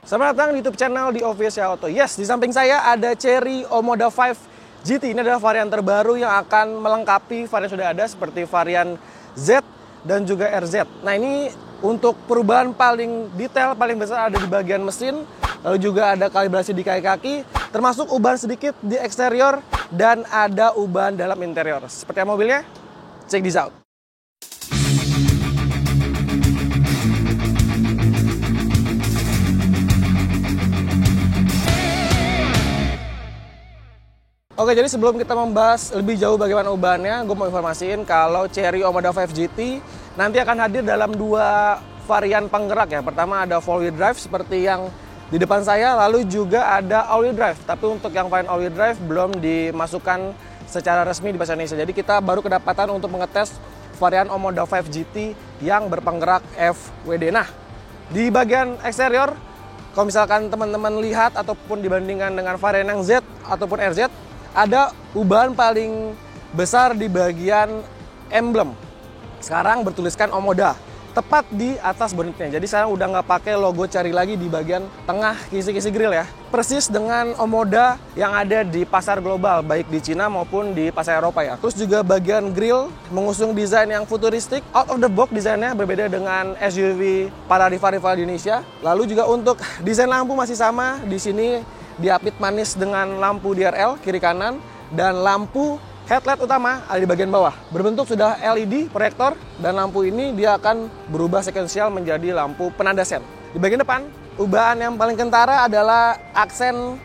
Selamat datang di YouTube channel di Official Auto. Yes, di samping saya ada Chery Omoda 5 GT. Ini adalah varian terbaru yang akan melengkapi varian sudah ada seperti varian Z dan juga RZ. Nah, ini untuk perubahan paling detail, paling besar ada di bagian mesin, lalu juga ada kalibrasi di kaki-kaki, termasuk ubahan sedikit di eksterior dan ada ubahan dalam interior. Seperti apa mobilnya? Check this out. Oke, jadi sebelum kita membahas lebih jauh bagaimana ubahannya, gue mau informasiin kalau Chery Omoda 5 GT nanti akan hadir dalam dua varian penggerak ya. Pertama ada 4-wheel drive seperti yang di depan saya, lalu juga ada all-wheel drive. Tapi untuk yang varian all-wheel drive belum dimasukkan secara resmi di bahasa Indonesia. Jadi kita baru kedapatan untuk mengetes varian Omoda 5 GT yang berpenggerak FWD. Nah, di bagian eksterior, kalau misalkan teman-teman lihat ataupun dibandingkan dengan varian yang Z ataupun RZ, ada ubahan paling besar di bagian emblem. Sekarang bertuliskan Omoda, tepat di atas bonetnya. Jadi sekarang udah nggak pakai logo Chery lagi di bagian tengah kisi-kisi grill ya. Persis dengan Omoda yang ada di pasar global, baik di Cina maupun di pasar Eropa ya. Terus juga bagian grill mengusung desain yang futuristik, out of the box desainnya, berbeda dengan SUV para rival-rival di Indonesia. Lalu juga untuk desain lampu masih sama, di sini diapit manis dengan lampu DRL kiri kanan dan lampu headlight utama ada di bagian bawah. Berbentuk sudah LED proyektor dan lampu ini dia akan berubah sekuensial menjadi lampu penanda sen. Di bagian depan, ubahan yang paling kentara adalah aksen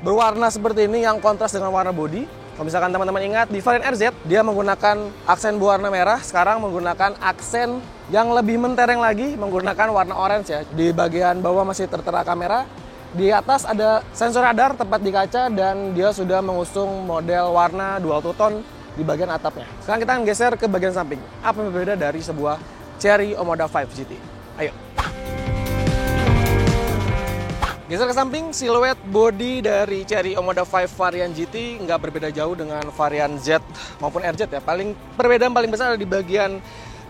berwarna seperti ini yang kontras dengan warna bodi. Kalau misalkan teman-teman ingat di varian RZ dia menggunakan aksen berwarna merah, sekarang menggunakan aksen yang lebih mentereng lagi menggunakan warna orange ya. Di bagian bawah masih tertera kamera. Di atas ada sensor radar tepat di kaca dan dia sudah mengusung model warna dual two-tone di bagian atapnya. Sekarang kita akan geser ke bagian samping. Apa yang berbeda dari sebuah Chery Omoda 5 GT? Ayo. Geser ke samping, siluet bodi dari Chery Omoda 5 varian GT nggak berbeda jauh dengan varian Z maupun RZ ya. Perbedaan paling besar ada di bagian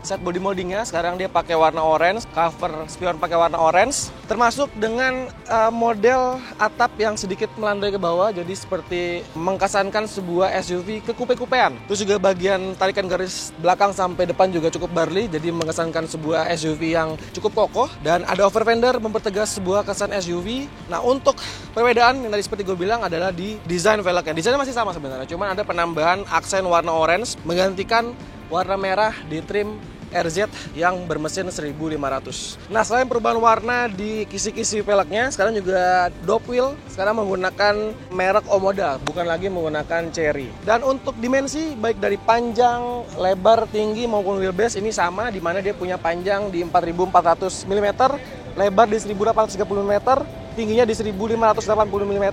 set body moldingnya. Sekarang dia pakai warna orange, cover spion pakai warna orange, termasuk dengan model atap yang sedikit melandai ke bawah, jadi seperti mengkesankan sebuah SUV kekupe-kupean. Terus juga bagian tarikan garis belakang sampai depan juga cukup burly, jadi mengesankan sebuah SUV yang cukup kokoh, dan ada over fender mempertegas sebuah kesan SUV. Nah, untuk perbedaan yang tadi seperti gue bilang adalah di desain velgnya. Desainnya masih sama sebenarnya, cuman ada penambahan aksen warna orange menggantikan warna merah di trim RZ yang bermesin 1500. Nah, selain perubahan warna di kisi-kisi velgnya, sekarang juga dop wheel sekarang menggunakan merek Omoda, bukan lagi menggunakan Chery. Dan untuk dimensi baik dari panjang, lebar, tinggi maupun wheelbase ini sama, di mana dia punya panjang di 4400 mm, lebar di 1830 mm, tingginya di 1580 mm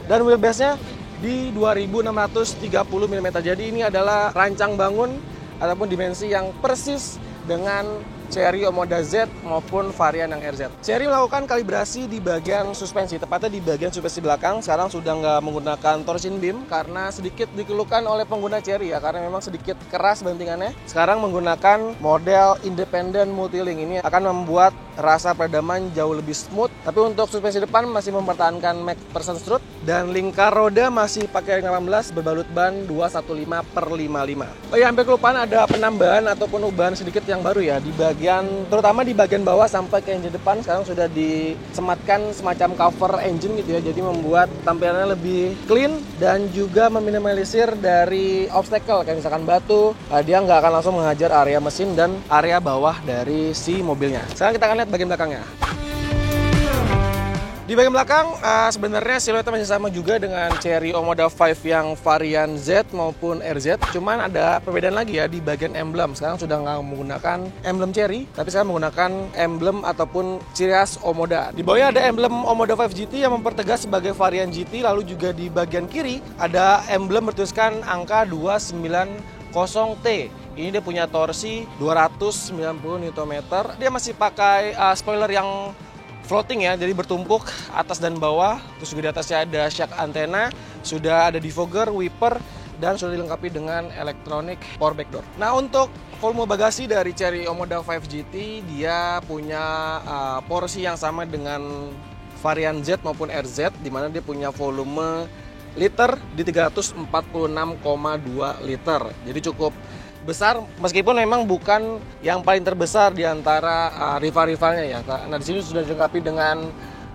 dan wheelbase-nya di 2630 mm. Jadi ini adalah rancang bangun ataupun dimensi yang persis dengan Chery Omoda Z maupun varian yang RZ. Chery melakukan kalibrasi di bagian suspensi, tepatnya di bagian suspensi belakang. Sekarang sudah nggak menggunakan torsion beam karena sedikit dikeluhkan oleh pengguna Chery ya, karena memang sedikit keras bantingannya. Sekarang menggunakan model independent multilink, ini akan membuat rasa peredaman jauh lebih smooth. Tapi untuk suspensi depan masih mempertahankan McPherson strut dan lingkar roda masih pakai ring 18 berbalut ban 215/55. Oh ya, hampir kelupaan ada penambahan ataupun ubahan sedikit yang baru ya di terutama di bagian bawah sampai ke engine depan. Sekarang sudah disematkan semacam cover engine gitu ya, jadi membuat tampilannya lebih clean dan juga meminimalisir dari obstacle kayak misalkan batu. Dia nggak akan langsung menghajar area mesin dan area bawah dari si mobilnya. Sekarang kita akan lihat bagian belakangnya. Di bagian belakang sebenarnya siluetnya masih sama juga dengan Chery Omoda 5 yang varian Z maupun RZ. Cuman ada perbedaan lagi ya di bagian emblem. Sekarang sudah nggak menggunakan emblem Chery, tapi sekarang menggunakan emblem ataupun ciri khas Omoda. Di bawahnya ada emblem Omoda 5 GT yang mempertegas sebagai varian GT. Lalu juga di bagian kiri ada emblem bertuliskan angka 290T. Ini dia punya torsi 290 Nm. Dia masih pakai spoiler yang floating ya, jadi bertumpuk atas dan bawah. Terus juga di atasnya ada shock antena, sudah ada defogger, wiper, dan sudah dilengkapi dengan elektronik power back door. Nah, untuk volume bagasi dari Chery Omoda 5 GT, dia punya porsi yang sama dengan varian Z maupun RZ, di mana dia punya volume liter di 346,2 liter. Jadi cukup besar, meskipun memang bukan yang paling terbesar di antara rival-rivalnya ya. Nah, di sini sudah dilengkapi dengan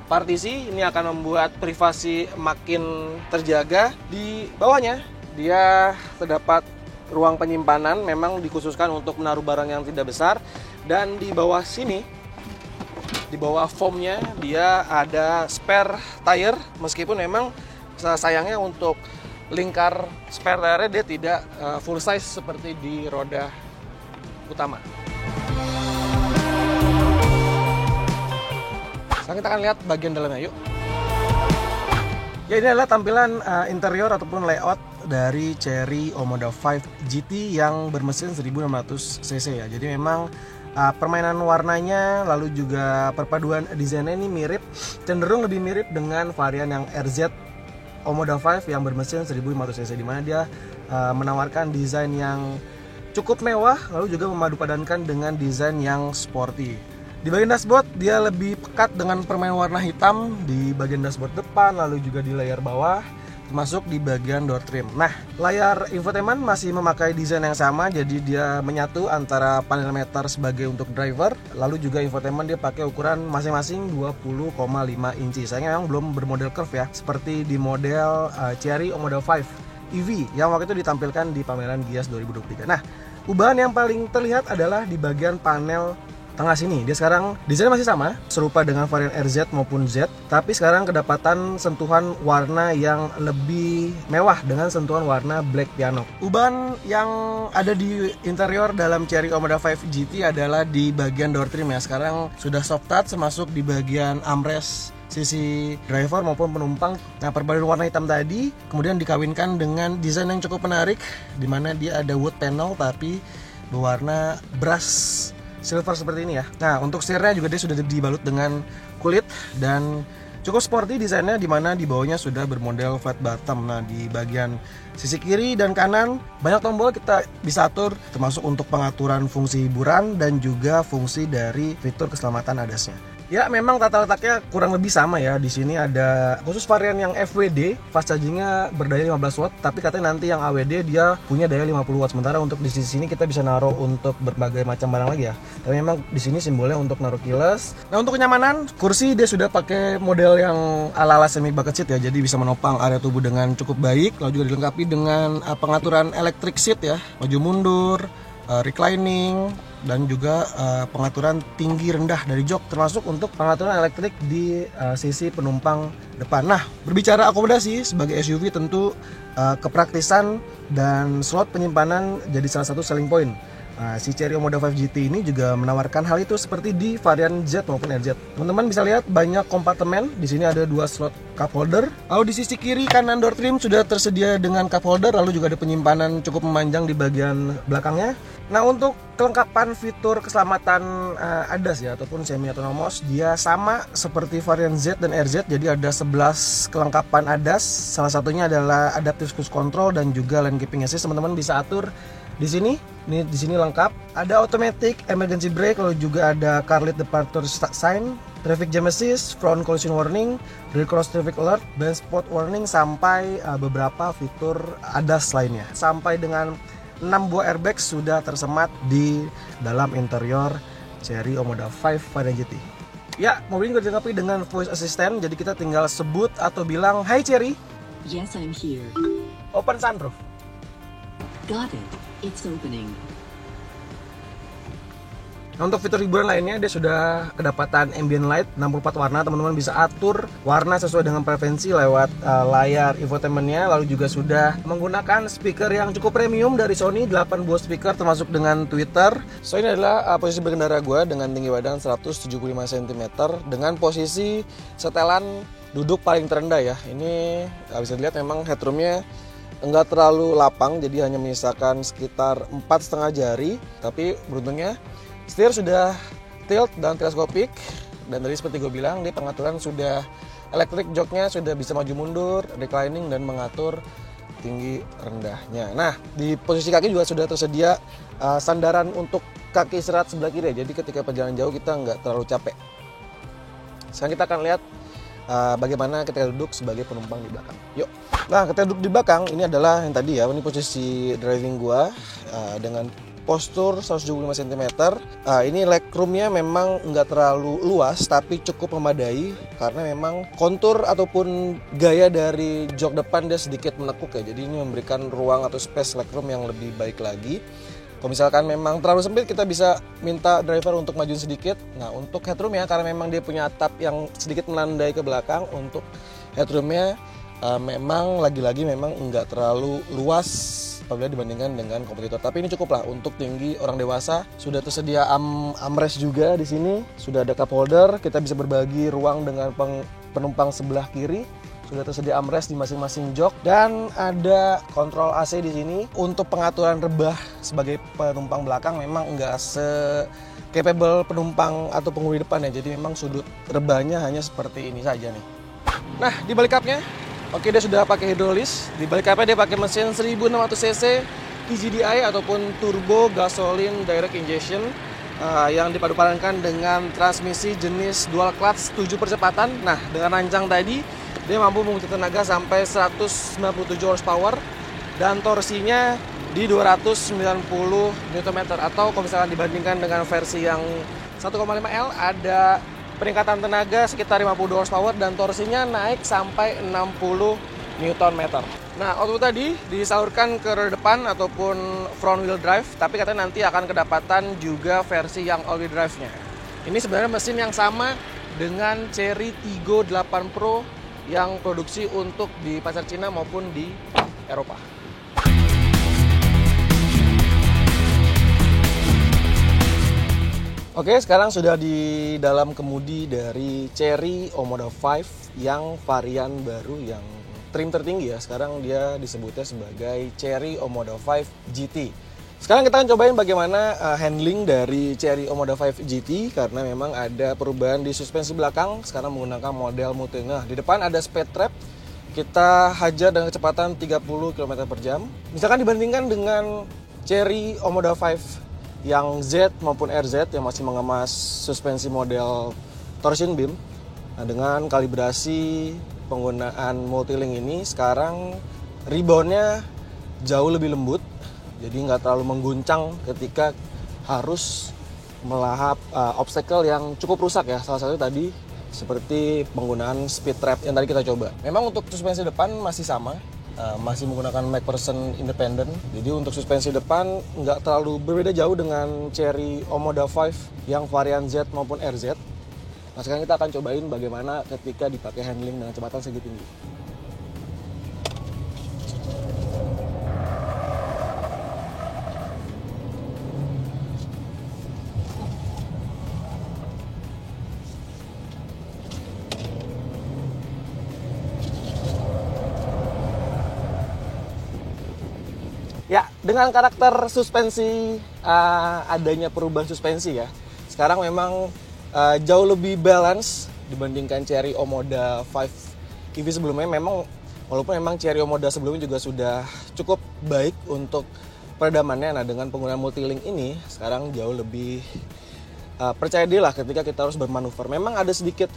partisi. Ini akan membuat privasi makin terjaga. Di bawahnya dia terdapat ruang penyimpanan, memang dikhususkan untuk menaruh barang yang tidak besar. Dan di bawah sini, di bawah foamnya, dia ada spare tire, meskipun memang sayangnya untuk lingkar spare tire dia tidak full size seperti di roda utama. Sekarang kita akan lihat bagian dalamnya, yuk. Ya, ini adalah tampilan interior ataupun layout dari Chery Omoda 5 GT yang bermesin 1600 cc ya. Jadi memang permainan warnanya lalu juga perpaduan desainnya ini mirip, cenderung lebih mirip dengan varian yang RZ Omoda 5 yang bermesin 1500 cc, di mana dia menawarkan desain yang cukup mewah lalu juga memadupadankan dengan desain yang sporty. Di bagian dashboard dia lebih pekat dengan permainan warna hitam di bagian dashboard depan lalu juga di layar bawah, termasuk di bagian door trim. Nah, layar infotainment masih memakai desain yang sama, jadi dia menyatu antara panel meter sebagai untuk driver, lalu juga infotainment dia pakai ukuran masing-masing 20,5 inci. Sayangnya memang belum bermodel curve ya, seperti di model Chery Omoda 5 EV yang waktu itu ditampilkan di pameran Gias 2023. Nah, ubahan yang paling terlihat adalah di bagian panel tengah sini. Dia sekarang desainnya masih sama, serupa dengan varian RZ maupun Z, tapi sekarang kedapatan sentuhan warna yang lebih mewah dengan sentuhan warna black piano. Ubahan yang ada di interior dalam Chery Omoda 5 GT adalah di bagian door trim ya. Sekarang sudah soft touch, termasuk di bagian armrest sisi driver maupun penumpang. Nah, perpaduan warna hitam tadi kemudian dikawinkan dengan desain yang cukup menarik, di mana dia ada wood panel tapi berwarna brass silver seperti ini ya. Nah, untuk setirnya juga dia sudah dibalut dengan kulit dan cukup sporty desainnya, di mana di bawahnya sudah bermodel flat bottom. Nah, di bagian sisi kiri dan kanan banyak tombol kita bisa atur, termasuk untuk pengaturan fungsi hiburan dan juga fungsi dari fitur keselamatan ADAS-nya. Ya, memang tata letaknya kurang lebih sama ya. Di sini ada khusus varian yang FWD, fast chargingnya berdaya 15 watt, tapi katanya nanti yang AWD dia punya daya 50 watt. Sementara untuk di sini kita bisa naruh untuk berbagai macam barang lagi ya. Tapi memang di sini simbolnya untuk naruh keyless. Nah, untuk kenyamanan, kursi dia sudah pakai model yang ala-ala semi bucket seat ya. Jadi bisa menopang area tubuh dengan cukup baik. Lalu juga dilengkapi dengan pengaturan electric seat ya, maju mundur, reclining, dan juga pengaturan tinggi rendah dari jok, termasuk untuk pengaturan elektrik di sisi penumpang depan. Nah, berbicara akomodasi sebagai SUV tentu kepraktisan dan slot penyimpanan jadi salah satu selling point. Si Chery Omoda 5 GT ini juga menawarkan hal itu seperti di varian Z maupun RZ. Teman-teman bisa lihat banyak kompartemen. Di sini ada 2 slot cup holder. Lalu di sisi kiri kanan door trim sudah tersedia dengan cup holder, lalu juga ada penyimpanan cukup memanjang di bagian belakangnya. Nah, untuk kelengkapan fitur keselamatan ADAS ya ataupun semi autonomous, dia sama seperti varian Z dan RZ. Jadi ada 11 kelengkapan ADAS. Salah satunya adalah adaptive cruise control dan juga lane keeping assist. Teman-teman bisa atur di sini. Ini di sini lengkap. Ada automatic emergency brake, lalu juga ada car lane departure sign, traffic jam assist, front collision warning, rear cross traffic alert, blind spot warning, sampai beberapa fitur ADAS lainnya. Sampai dengan 6 buah airbag sudah tersemat di dalam interior Chery Omoda 5 varian GT. Ya, mobil ini dilengkapi dengan voice assistant, jadi kita tinggal sebut atau bilang, "Hai Chery." Yes, I'm here. Open sunroof. Got it. It's opening. Nah, untuk fitur hiburan lainnya dia sudah kedapatan ambient light 64 warna. Teman-teman bisa atur warna sesuai dengan preferensi lewat layar infotainmentnya. Lalu juga sudah menggunakan speaker yang cukup premium dari Sony, 8 buah speaker termasuk dengan tweeter. So, ini adalah posisi berkendara gue dengan tinggi badan 175 cm dengan posisi setelan duduk paling terendah ya. Ini bisa dilihat memang headroomnya enggak terlalu lapang, jadi hanya menyisakan sekitar 4,5 jari. Tapi beruntungnya setir sudah tilt dan teleskopik, dan tadi seperti gue bilang dia pengaturan sudah elektrik, joknya sudah bisa maju mundur, reclining, dan mengatur tinggi rendahnya. Nah, di posisi kaki juga sudah tersedia sandaran untuk kaki istirahat sebelah kiri, jadi ketika perjalanan jauh kita nggak terlalu capek. Sekarang kita akan lihat bagaimana ketika duduk sebagai penumpang di belakang. Yuk. Nah, ketika duduk di belakang ini adalah yang tadi ya, ini posisi driving gua dengan postur 175 cm. Ini legroomnya memang nggak terlalu luas tapi cukup memadai karena memang kontur ataupun gaya dari jok depan dia sedikit menekuk ya. Jadi ini memberikan ruang atau space legroom yang lebih baik lagi. Kalau misalkan memang terlalu sempit, kita bisa minta driver untuk majuin sedikit. Nah, untuk headroomnya karena memang dia punya atap yang sedikit melandai ke belakang, untuk headroomnya memang lagi-lagi memang nggak terlalu luas apabila dibandingkan dengan kompetitor. Tapi ini cukup lah untuk tinggi orang dewasa. Sudah tersedia armrest juga di sini. Sudah ada cup holder. Kita bisa berbagi ruang dengan penumpang sebelah kiri. Sudah tersedia armrest di masing-masing jok dan ada kontrol AC di sini. Untuk pengaturan rebah sebagai penumpang belakang memang nggak capable penumpang atau pengemudi depan ya. Jadi memang sudut rebahnya hanya seperti ini saja nih. Nah, di balik cupnya, oke, dia sudah pakai hidrolis. Di balik cupnya dia pakai mesin 1600 cc TGDI ataupun turbo gasoline direct injection yang dipadupadankan dengan transmisi jenis dual clutch 7 percepatan. Nah, dengan rancang tadi dia mampu menguji tenaga sampai 197 horsepower dan torsinya di 290 Nm, atau kalau misalnya dibandingkan dengan versi yang 1,5L ada peningkatan tenaga sekitar 52 horsepower dan torsinya naik sampai 60 Nm. Nah, output tadi disalurkan ke roda depan ataupun front wheel drive, tapi katanya nanti akan kedapatan juga versi yang all wheel drive-nya. Ini sebenarnya mesin yang sama dengan Chery Tiggo 8 Pro yang produksi untuk di pasar Cina maupun di Eropa. Oke, sekarang sudah di dalam kemudi dari Chery Omoda 5 yang varian baru yang trim tertinggi ya. Sekarang dia disebutnya sebagai Chery Omoda 5 GT. Sekarang kita akan cobain bagaimana handling dari Chery Omoda 5 GT karena memang ada perubahan di suspensi belakang. Sekarang menggunakan model multi. Nah, di depan ada speed trap. Kita hajar dengan kecepatan 30 km per jam. Misalkan dibandingkan dengan Chery Omoda 5 yang Z maupun RZ yang masih mengemas suspensi model torsion beam. Nah, dengan kalibrasi penggunaan multilink ini sekarang reboundnya jauh lebih lembut. Jadi nggak terlalu mengguncang ketika harus melahap obstacle yang cukup rusak ya. Salah satu tadi seperti penggunaan speed trap yang tadi kita coba. Memang untuk suspensi depan masih sama, masih menggunakan McPherson independent. Jadi untuk suspensi depan nggak terlalu berbeda jauh dengan Chery Omoda 5 yang varian Z maupun RZ. Nah, sekarang kita akan cobain bagaimana ketika dipakai handling dengan kecepatan segitu tinggi. Ya, dengan karakter suspensi, adanya perubahan suspensi ya. Sekarang memang jauh lebih balance dibandingkan Chery Omoda 5 EV sebelumnya. Memang walaupun memang Chery Omoda sebelumnya juga sudah cukup baik untuk peredamannya. Nah, dengan penggunaan multilink ini sekarang jauh lebih percaya diri lah ketika kita harus bermanuver. Memang ada sedikit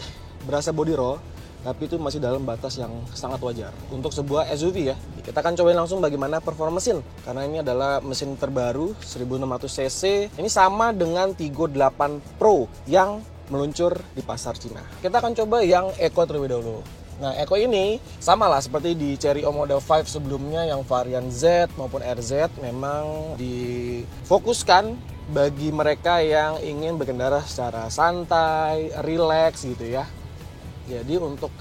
berasa body roll, tapi itu masih dalam batas yang sangat wajar untuk sebuah SUV ya. Kita akan cobain langsung bagaimana performa mesin, karena ini adalah mesin terbaru 1600 cc. Ini sama dengan Tiggo 8 Pro yang meluncur di pasar Cina. Kita akan coba yang Eco terlebih dahulu. Nah, Eco ini sama lah seperti di Chery Omoda 5 sebelumnya yang varian Z maupun RZ, memang difokuskan bagi mereka yang ingin berkendara secara santai, relax gitu ya. Jadi untuk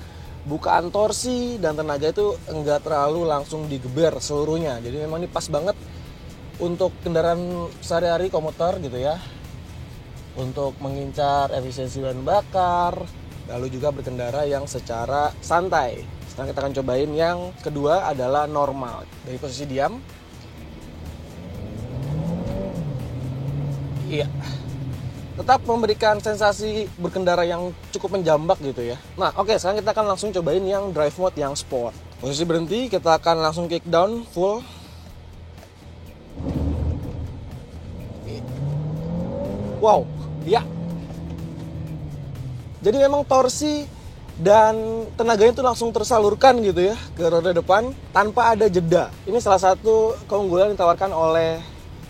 bukaan torsi dan tenaga itu enggak terlalu langsung digeber seluruhnya. Jadi memang ini pas banget untuk kendaraan sehari-hari komuter gitu ya. Untuk mengincar efisiensi bahan bakar, lalu juga berkendara yang secara santai. Sekarang kita akan cobain yang kedua adalah normal. Dari posisi diam. Iya. Tetap memberikan sensasi berkendara yang cukup menjambak gitu ya. Nah, oke, sekarang kita akan langsung cobain yang drive mode yang sport. Posisi berhenti, kita akan langsung kick down full. Wow, ya. Jadi memang torsi dan tenaganya itu langsung tersalurkan gitu ya ke roda depan tanpa ada jeda. Ini salah satu keunggulan yang ditawarkan oleh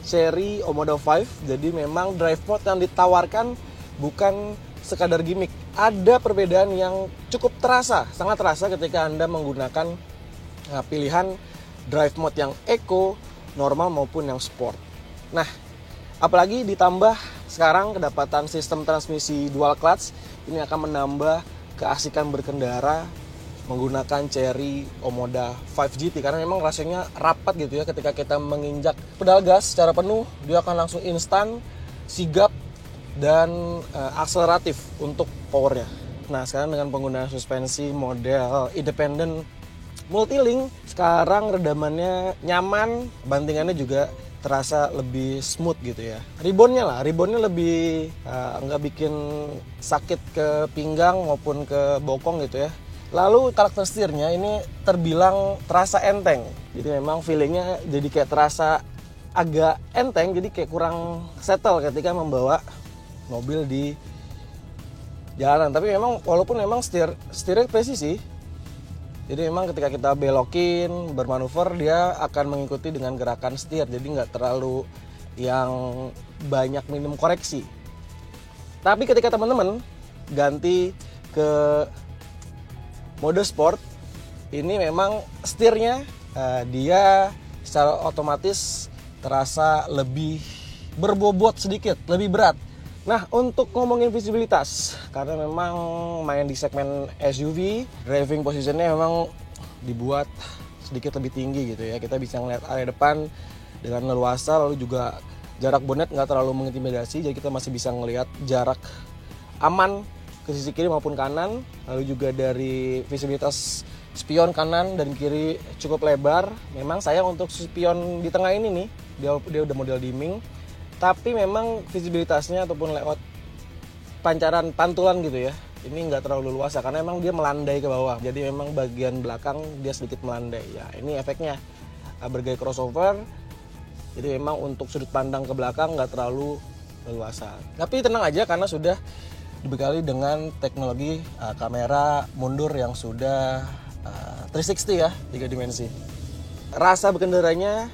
seri Omoda 5. Jadi memang drive mode yang ditawarkan bukan sekadar gimmick. Ada perbedaan yang cukup terasa, sangat terasa ketika Anda menggunakan pilihan drive mode yang eco, normal maupun yang sport. Nah, apalagi ditambah sekarang kedapatan sistem transmisi dual clutch, ini akan menambah keasikan berkendara menggunakan Chery Omoda 5 GT karena memang rasanya rapat gitu ya. Ketika kita menginjak pedal gas secara penuh, dia akan langsung instan, sigap dan akseleratif untuk powernya. Nah, sekarang dengan penggunaan suspensi model independent multilink, sekarang redamannya nyaman, bantingannya juga terasa lebih smooth gitu ya. Ribbonnya lebih nggak bikin sakit ke pinggang maupun ke bokong gitu ya. Lalu karakter setirnya ini terbilang terasa enteng. Jadi memang feelingnya jadi kayak terasa agak enteng, jadi kayak kurang settle ketika membawa mobil di jalanan. Tapi memang walaupun memang setirnya presisi, jadi memang ketika kita belokin, bermanuver, dia akan mengikuti dengan gerakan setir. Jadi nggak terlalu yang banyak minim koreksi. Tapi ketika teman-teman ganti ke mode sport, ini memang setirnya dia secara otomatis terasa lebih berbobot sedikit, lebih berat. Nah, untuk ngomongin visibilitas, karena memang main di segmen SUV, driving positionnya memang dibuat sedikit lebih tinggi gitu ya. Kita bisa ngeliat area depan dengan leluasa, lalu juga jarak bonet nggak terlalu mengintimidasi, jadi kita masih bisa ngelihat jarak aman ke sisi kiri maupun kanan. Lalu juga dari visibilitas spion kanan dan kiri cukup lebar. Memang sayang untuk spion di tengah ini nih, dia udah model dimming. Tapi memang visibilitasnya ataupun layout pantulan gitu ya, ini nggak terlalu luas karena memang dia melandai ke bawah. Jadi memang bagian belakang dia sedikit melandai. Ya, ini efeknya bergaya crossover. Jadi memang untuk sudut pandang ke belakang nggak terlalu leluasa. Tapi tenang aja karena sudah dibekali dengan teknologi kamera mundur yang sudah 360 ya, 3 dimensi. Rasa berkendaranya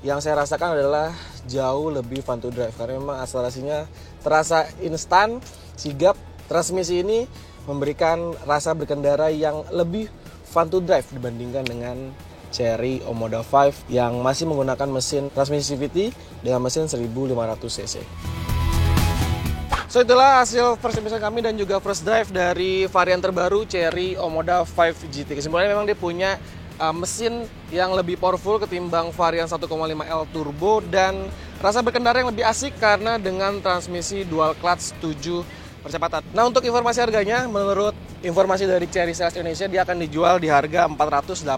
yang saya rasakan adalah jauh lebih fun to drive karena memang akselerasinya terasa instan, sigap. Transmisi ini memberikan rasa berkendara yang lebih fun to drive dibandingkan dengan Chery Omoda 5 yang masih menggunakan mesin transmisi CVT dengan mesin 1500 cc. So, itulah hasil first impression kami dan juga first drive dari varian terbaru Chery Omoda 5 GT. Kesimpulannya memang dia punya mesin yang lebih powerful ketimbang varian 1,5L turbo dan rasa berkendara yang lebih asik karena dengan transmisi dual clutch 7 percepatan. Nah, untuk informasi harganya, menurut informasi dari Chery Sales Indonesia, dia akan dijual di harga 480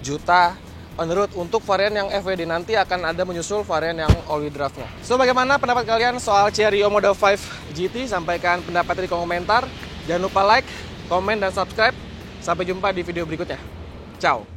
juta on the road. Untuk varian yang FWD nanti akan ada menyusul varian yang all-wheel drive-nya. So, bagaimana pendapat kalian soal Chery Omoda 5 GT? Sampaikan pendapat di komentar. Jangan lupa like, komen, dan subscribe. Sampai jumpa di video berikutnya. Ciao.